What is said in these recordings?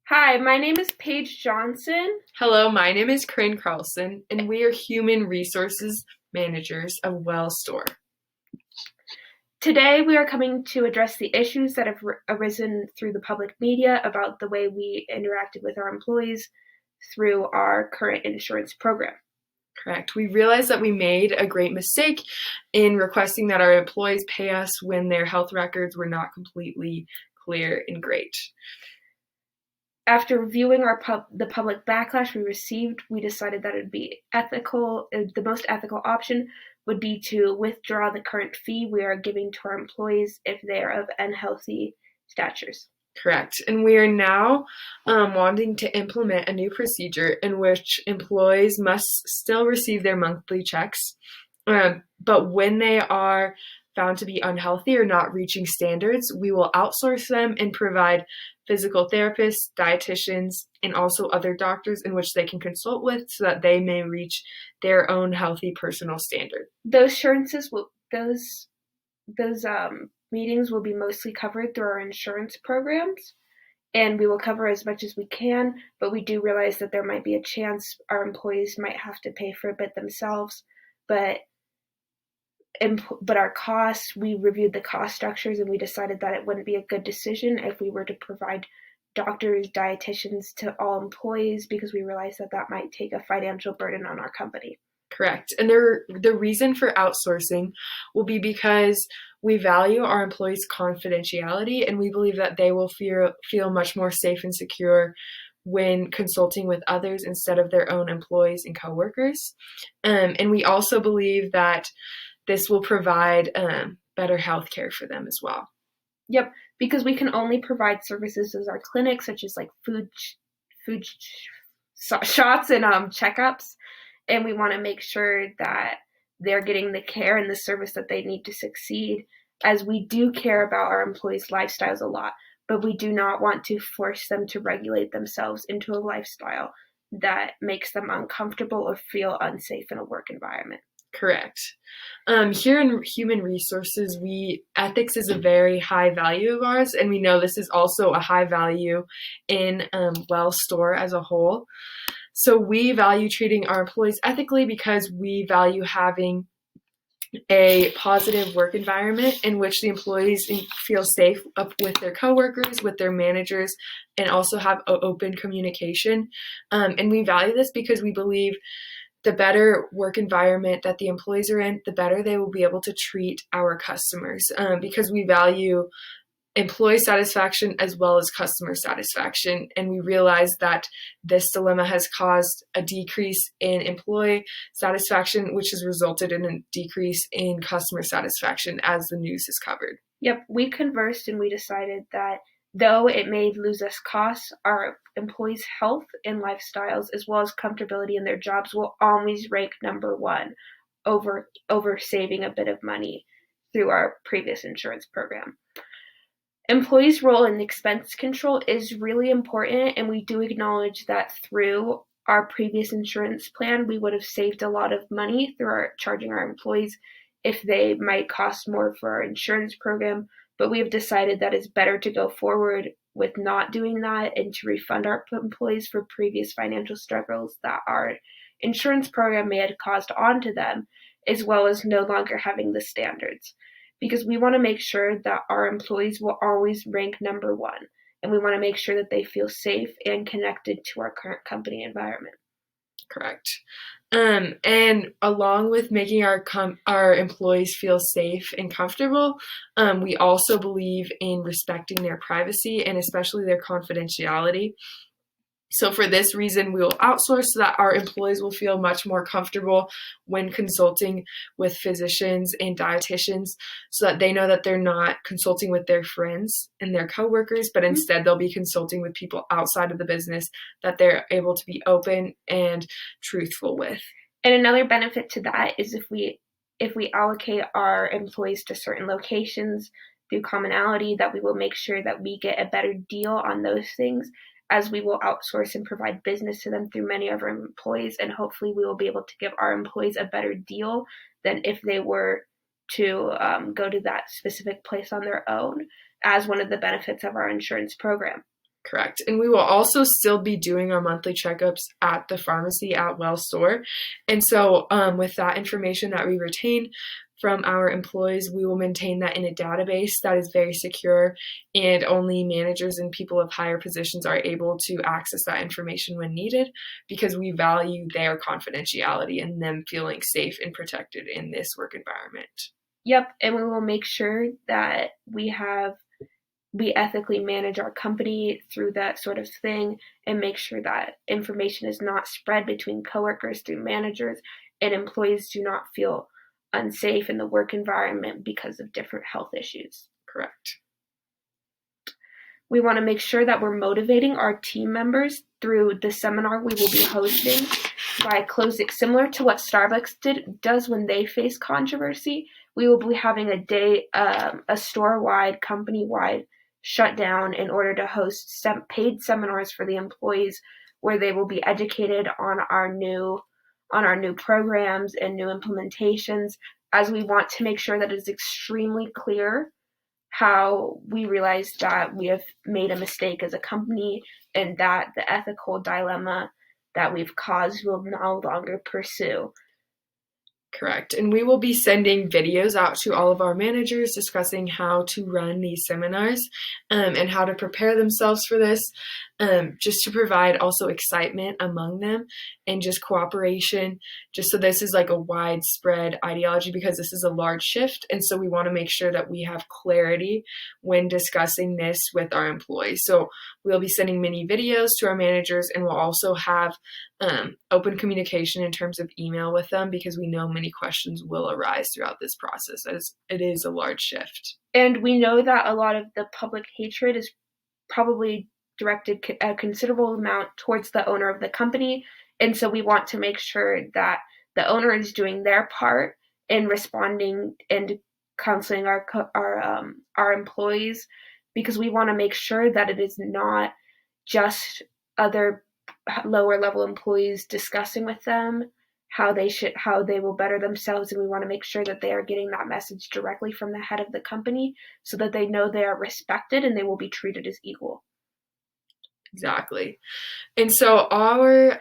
Hi, my name is Paige Johnson. Hello, my name is Corinne Carlson, and we are Human Resources Managers of Wells Store. Today we are coming to address the issues that have arisen through the public media about the way we interacted with our employees through our current insurance program. Correct. We realized that we made a great mistake in requesting that our employees pay us when their health records were not completely clear and great. After reviewing the public backlash we received, we decided that it would be ethical. The most ethical option would be to withdraw the current fee we are giving to our employees if they are of unhealthy statures. Correct. And we are now wanting to implement a new procedure in which employees must still receive their monthly checks, but when they are found to be unhealthy or not reaching standards, we will outsource them and provide physical therapists, dietitians, and also other doctors in which they can consult with so that they may reach their own healthy personal standard. Those meetings will be mostly covered through our insurance programs, and we will cover as much as we can, but we do realize that there might be a chance our employees might have to pay for a bit themselves. But our costs, we reviewed the cost structures and we decided that it wouldn't be a good decision if we were to provide doctors, dietitians to all employees, because we realized that that might take a financial burden on our company. Correct. And the reason for outsourcing will be because we value our employees' confidentiality, and we believe that they will feel much more safe and secure when consulting with others instead of their own employees and coworkers. And we also believe that this will provide better health care for them as well. Yep, because we can only provide services as our clinic, such as like food shots and checkups, and we want to make sure that they're getting the care and the service that they need to succeed, as we do care about our employees' lifestyles a lot, but we do not want to force them to regulate themselves into a lifestyle that makes them uncomfortable or feel unsafe in a work environment. Correct. Here in human resources, ethics is a very high value of ours, and we know this is also a high value in Wells Store as a whole. So we value treating our employees ethically because we value having a positive work environment in which the employees feel safe with their coworkers, with their managers, and also have open communication. And we value this because we believe the better work environment that the employees are in, the better they will be able to treat our customers, because we value employee satisfaction as well as customer satisfaction. And we realize that this dilemma has caused a decrease in employee satisfaction, which has resulted in a decrease in customer satisfaction, as the news has covered. Yep, we conversed and we decided that though it may lose us costs, our employees' health and lifestyles, as well as comfortability in their jobs, will always rank number one over saving a bit of money through our previous insurance program. Employees' role in expense control is really important, and we do acknowledge that through our previous insurance plan, we would have saved a lot of money through charging our employees if they might cost more for our insurance program. But we have decided that it's better to go forward with not doing that and to refund our employees for previous financial struggles that our insurance program may have caused onto them, as well as no longer having the standards. Because we want to make sure that our employees will always rank number one, and we want to make sure that they feel safe and connected to our current company environment. Correct. And along with making our employees feel safe and comfortable, we also believe in respecting their privacy and especially their confidentiality. So for this reason, we will outsource so that our employees will feel much more comfortable when consulting with physicians and dietitians, so that they know that they're not consulting with their friends and their coworkers, but instead they'll be consulting with people outside of the business that they're able to be open and truthful with. And another benefit to that is if we allocate our employees to certain locations through commonality, that we will make sure that we get a better deal on those things, as we will outsource and provide business to them through many of our employees, and hopefully we will be able to give our employees a better deal than if they were to go to that specific place on their own, as one of the benefits of our insurance program. Correct. And we will also still be doing our monthly checkups at the pharmacy at Wells Store. And so with that information that we retain from our employees, we will maintain that in a database that is very secure, and only managers and people of higher positions are able to access that information when needed, because we value their confidentiality and them feeling safe and protected in this work environment. Yep, and we will make sure that we ethically manage our company through that sort of thing, and make sure that information is not spread between coworkers through managers, and employees do not feel unsafe in the work environment because of different health issues. Correct. We want to make sure that we're motivating our team members through the seminar we will be hosting by closing, similar to what Starbucks does when they face controversy. We will be having a store-wide, company-wide shutdown in order to host paid seminars for the employees, where they will be educated on our new programs and new implementations, as we want to make sure that it is extremely clear how we realize that we have made a mistake as a company, and that the ethical dilemma that we've caused will no longer pursue. Correct. And we will be sending videos out to all of our managers discussing how to run these seminars and how to prepare themselves for this, just to provide also excitement among them and just cooperation, just so this is like a widespread ideology, because this is a large shift. And so we want to make sure that we have clarity when discussing this with our employees. So we'll be sending mini videos to our managers, and we'll also have open communication in terms of email with them, because we know many questions will arise throughout this process, as it is a large shift. And we know that a lot of the public hatred is probably directed a considerable amount towards the owner of the company. And so we want to make sure that the owner is doing their part in responding and counseling our employees, because we want to make sure that it is not just other lower level employees discussing with them how they will better themselves, and we want to make sure that they are getting that message directly from the head of the company, so that they know they are respected and they will be treated as equal. Exactly. And so our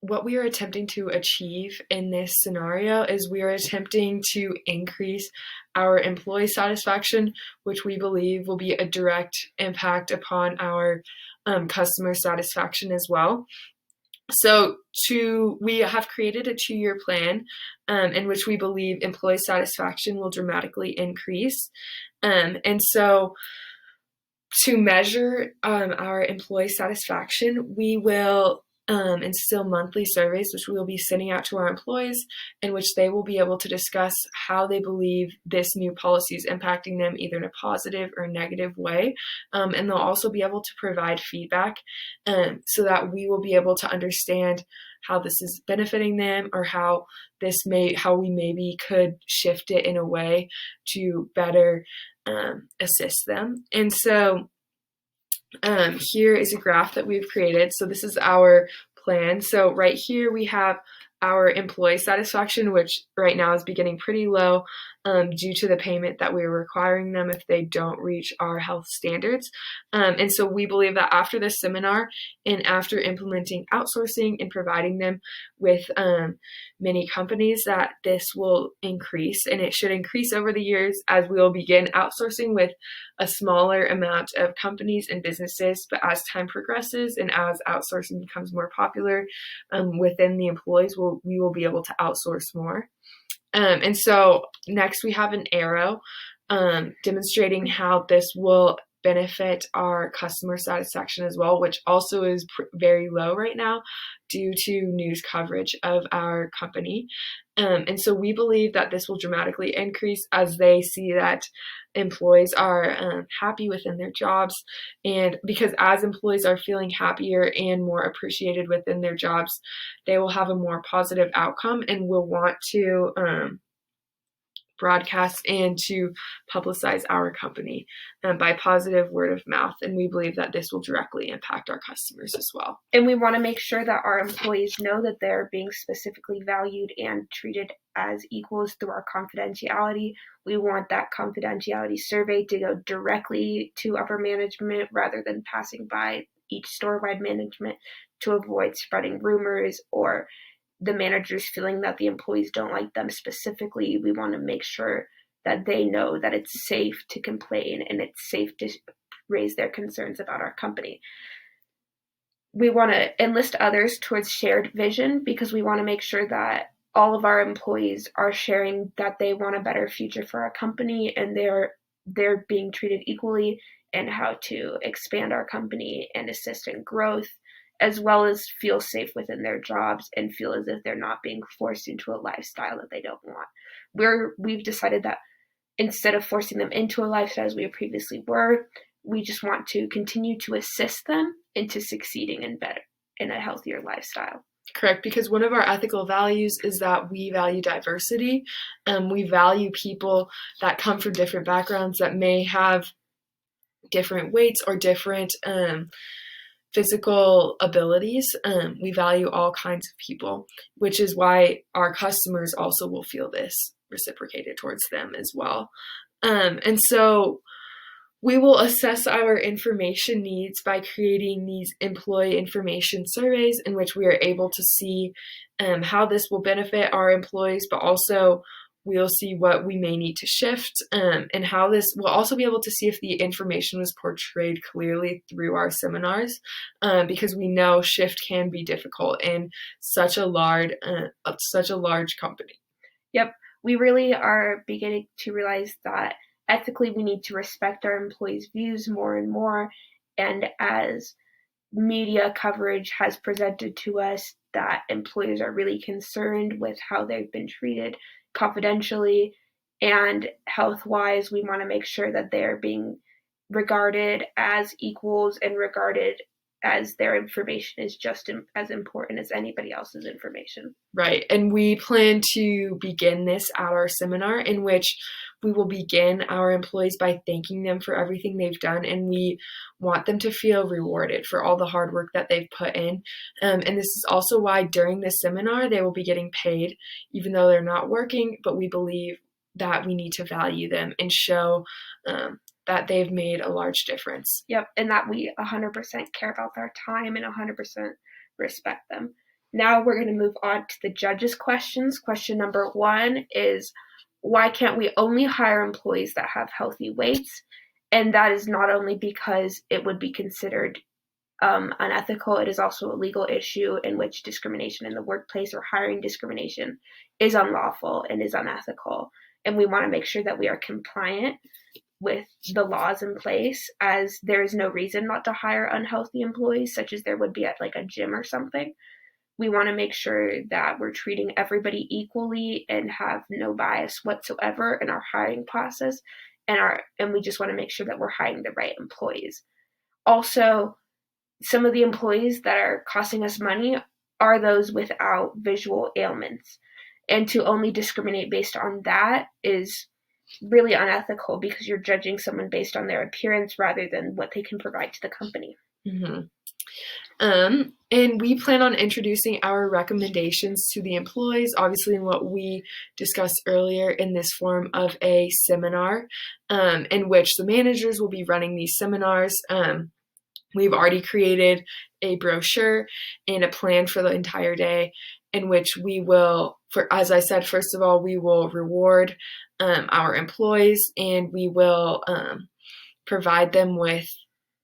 what we are attempting to achieve in this scenario is we are attempting to increase our employee satisfaction, which we believe will be a direct impact upon our customer satisfaction as well. So we have created a 2-year plan in which we believe employee satisfaction will dramatically increase. And so to measure our employee satisfaction, we will instill monthly surveys, which we will be sending out to our employees, in which they will be able to discuss how they believe this new policy is impacting them, either in a positive or negative way. And they'll also be able to provide feedback so that we will be able to understand how this is benefiting them, or how we maybe could shift it in a way to better assist them. And so here is a graph that we've created. So this is our plan. So right here we have our employee satisfaction, which right now is beginning pretty low due to the payment that we're requiring them if they don't reach our health standards. And so we believe that after this seminar, and after implementing outsourcing and providing them with many companies, that this will increase, and it should increase over the years as we will begin outsourcing with a smaller amount of companies and businesses. But as time progresses and as outsourcing becomes more popular within the employees, we will be able to outsource more. And so next we have an arrow demonstrating how this will benefit our customer satisfaction as well, which also is very low right now due to news coverage of our company. And so we believe that this will dramatically increase as they see that employees are happy within their jobs. And because as employees are feeling happier and more appreciated within their jobs, they will have a more positive outcome and will want to broadcast and to publicize our company by positive word of mouth. And we believe that this will directly impact our customers as well. And we want to make sure that our employees know that they're being specifically valued and treated as equals through our confidentiality. We want that confidentiality survey to go directly to upper management rather than passing by each store-wide management, to avoid spreading rumors or the managers feeling that the employees don't like them specifically. We want to make sure that they know that it's safe to complain and it's safe to raise their concerns about our company. We want to enlist others towards shared vision because we want to make sure that all of our employees are sharing that they want a better future for our company and they're being treated equally, and how to expand our company and assist in growth, as well as feel safe within their jobs and feel as if they're not being forced into a lifestyle that they don't want. We've decided that instead of forcing them into a lifestyle as we previously were, we just want to continue to assist them into succeeding in a healthier lifestyle. Correct, because one of our ethical values is that we value diversity. We value people that come from different backgrounds, that may have different weights or different physical abilities. We value all kinds of people, which is why our customers also will feel this reciprocated towards them as well. And so we will assess our information needs by creating these employee information surveys in which we are able to see how this will benefit our employees, but also we'll see what we may need to shift, and how this will also be able to see if the information was portrayed clearly through our seminars, because we know shift can be difficult in such a large company. Yep, we really are beginning to realize that ethically we need to respect our employees' views more and more, and as media coverage has presented to us that employees are really concerned with how they've been treated confidentially and health-wise, we want to make sure that they're being regarded as equals and regarded as their information is just as important as anybody else's information. Right, and we plan to begin this at our seminar, in which we will begin our employees by thanking them for everything they've done, and we want them to feel rewarded for all the hard work that they've put in. And this is also why during this seminar they will be getting paid, even though they're not working, but we believe that we need to value them and show that they've made a large difference. Yep, and that we 100% care about their time and 100% respect them. Now we're going to move on to the judges' questions. Question number 1 is, why can't we only hire employees that have healthy weights? And that is not only because it would be considered unethical, it is also a legal issue in which discrimination in the workplace or hiring discrimination is unlawful and is unethical. And we want to make sure that we are compliant with the laws in place, as there is no reason not to hire unhealthy employees, such as there would be at like a gym or something. We want to make sure that we're treating everybody equally and have no bias whatsoever in our hiring process, and we just want to make sure that we're hiring the right employees. Also, some of the employees that are costing us money are those without visual ailments, and to only discriminate based on that is really unethical, because you're judging someone based on their appearance rather than what they can provide to the company. Mm-hmm. And we plan on introducing our recommendations to the employees, obviously in what we discussed earlier in this form of a seminar, in which the managers will be running these seminars. We've already created a brochure and a plan for the entire day, in which we will, as I said, first of all, we will reward our employees, and we will provide them with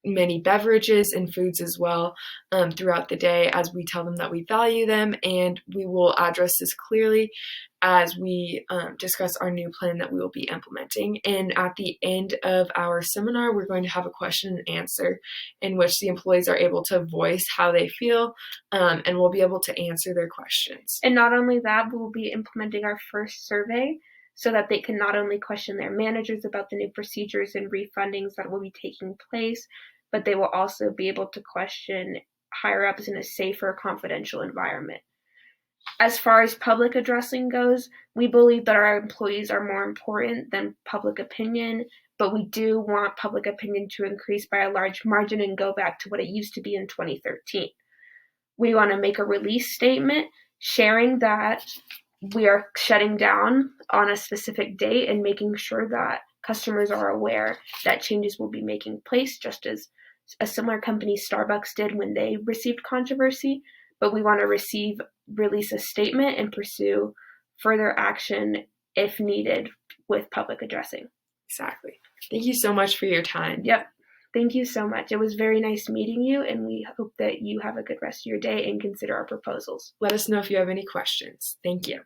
many beverages and foods as well throughout the day, as we tell them that we value them, and we will address this clearly as we discuss our new plan that we will be implementing. And at the end of our seminar, we're going to have a question and answer in which the employees are able to voice how they feel, and we'll be able to answer their questions. And not only that, we'll be implementing our first survey so that they can not only question their managers about the new procedures and refundings that will be taking place, but they will also be able to question higher-ups in a safer, confidential environment. As far as public addressing goes, we believe that our employees are more important than public opinion, but we do want public opinion to increase by a large margin and go back to what it used to be in 2013. We want to make a release statement sharing that we are shutting down on a specific date and making sure that customers are aware that changes will be making place, just as a similar company, Starbucks, did when they received controversy. But we want to release a statement and pursue further action if needed with public addressing. Exactly. Thank you so much for your time. Yep. Thank you so much. It was very nice meeting you, and we hope that you have a good rest of your day and consider our proposals. Let us know if you have any questions. Thank you.